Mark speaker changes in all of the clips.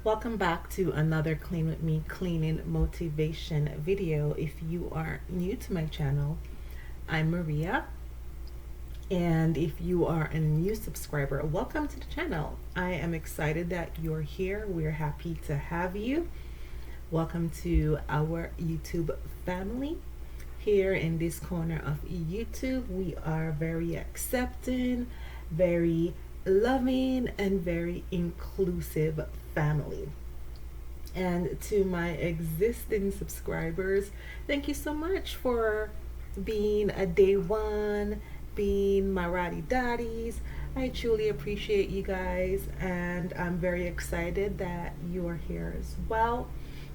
Speaker 1: Welcome back to another Clean With Me cleaning motivation video. If you are new to my channel, I'm Maria. And if you are a new subscriber, welcome to the channel. I am excited that you're here. We're happy to have you. Welcome to our YouTube family. Here in this corner of YouTube, we are very accepting, very loving, and very inclusive family. And to my existing subscribers, thank you so much for being a day one, being my Roddy Daddies. I truly appreciate you guys, and I'm very excited that you are here as well.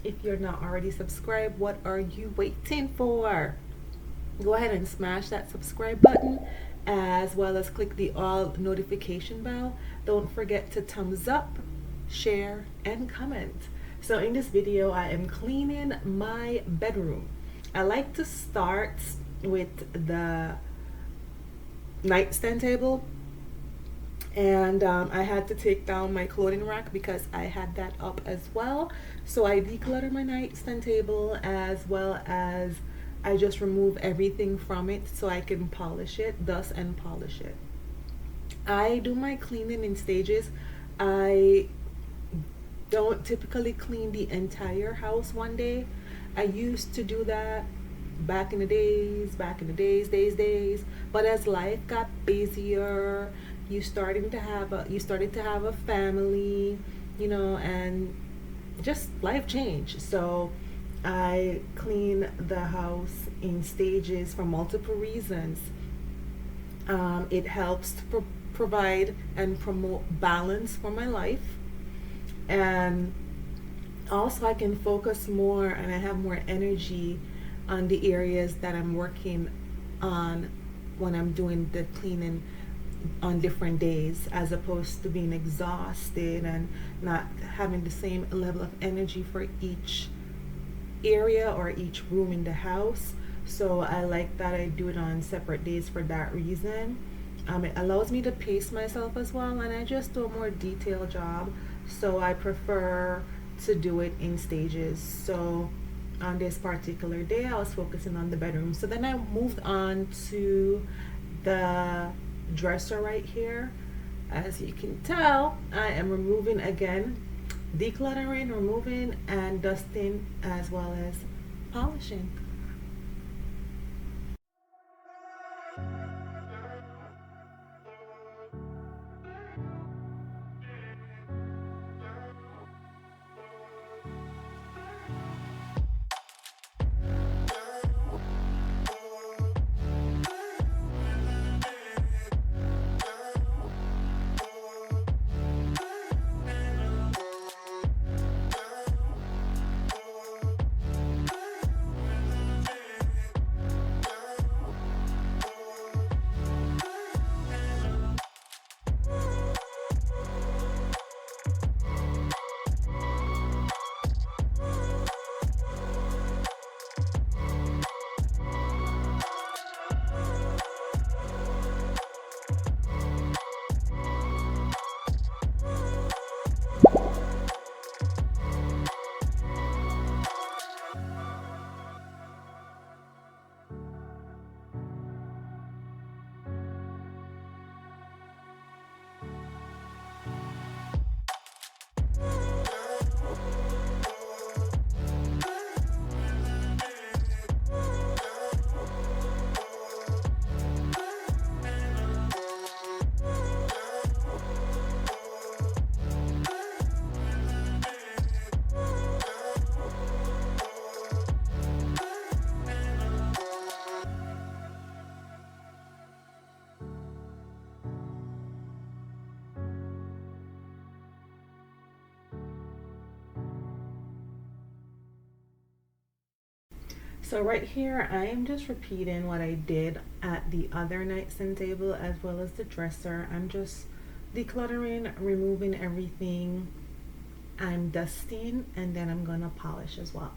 Speaker 1: If you're not already subscribed, what are you waiting for? Go ahead and smash that subscribe button as well as click the all notification bell. Don't forget to thumbs up, share, and comment. So in this video, I am cleaning my bedroom. I like to start with the nightstand table, and I had to take down my clothing rack because I had that up as well. So I declutter my nightstand table as well as I just remove everything from it so I can polish it, dust and polish it. I do my cleaning in stages. I don't typically clean the entire house one day. I used to do that back in the days. But as life got busier, you started to have a family, and just life changed. So I clean the house in stages for multiple reasons. It helps to provide and promote balance for my life, and also I can focus more and I have more energy on the areas that I'm working on when I'm doing the cleaning on different days, as opposed to being exhausted and not having the same level of energy for each area or each room in the house. So I like that I do it on separate days for that reason. It allows me to pace myself as well, and I just do a more detailed job. So I prefer to do it in stages. So on this particular day, I was focusing on the bedroom. So then I moved on to the dresser right here. As you can tell, I am removing again, decluttering, removing, and dusting, as well as polishing. So right here, I am just repeating what I did at the other nightstand table as well as the dresser. I'm just decluttering, removing everything. I'm dusting, and then I'm gonna polish as well.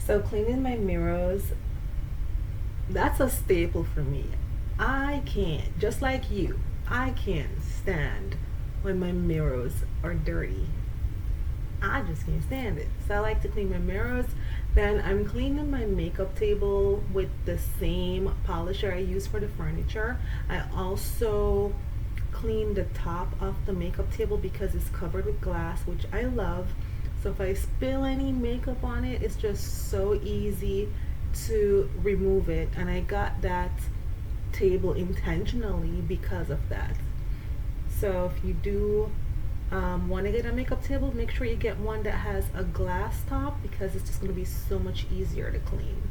Speaker 1: So cleaning my mirrors, that's a staple for me. I can't, just like you, I can't stand when my mirrors are dirty. I just can't stand it. So I like to clean my mirrors. Then I'm cleaning my makeup table with the same polisher I use for the furniture. I also clean the top of the makeup table because it's covered with glass, which I love. So if I spill any makeup on it, it's just so easy to remove it. And I got that table intentionally because of that. So if you do want to get a makeup table, make sure you get one that has a glass top because it's just going to be so much easier to clean.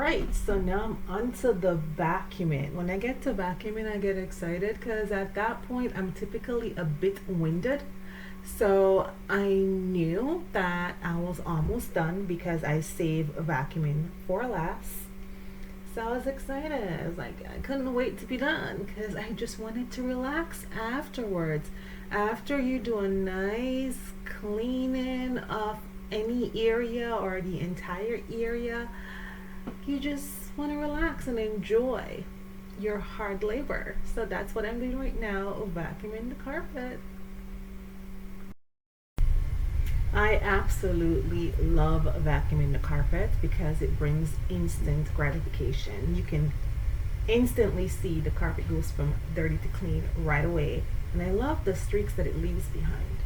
Speaker 1: right, so now I'm onto the vacuuming. When I get to vacuuming, I get excited because at that point I'm typically a bit winded. So I knew that I was almost done because I save vacuuming for last. So I was excited. I was like, I couldn't wait to be done because I just wanted to relax afterwards. After you do a nice cleaning of any area or the entire area, you just want to relax and enjoy your hard labor. So that's what I'm doing right now, vacuuming the carpet. I absolutely love vacuuming the carpet because it brings instant gratification. You can instantly see the carpet goes from dirty to clean right away. And I love the streaks that it leaves behind.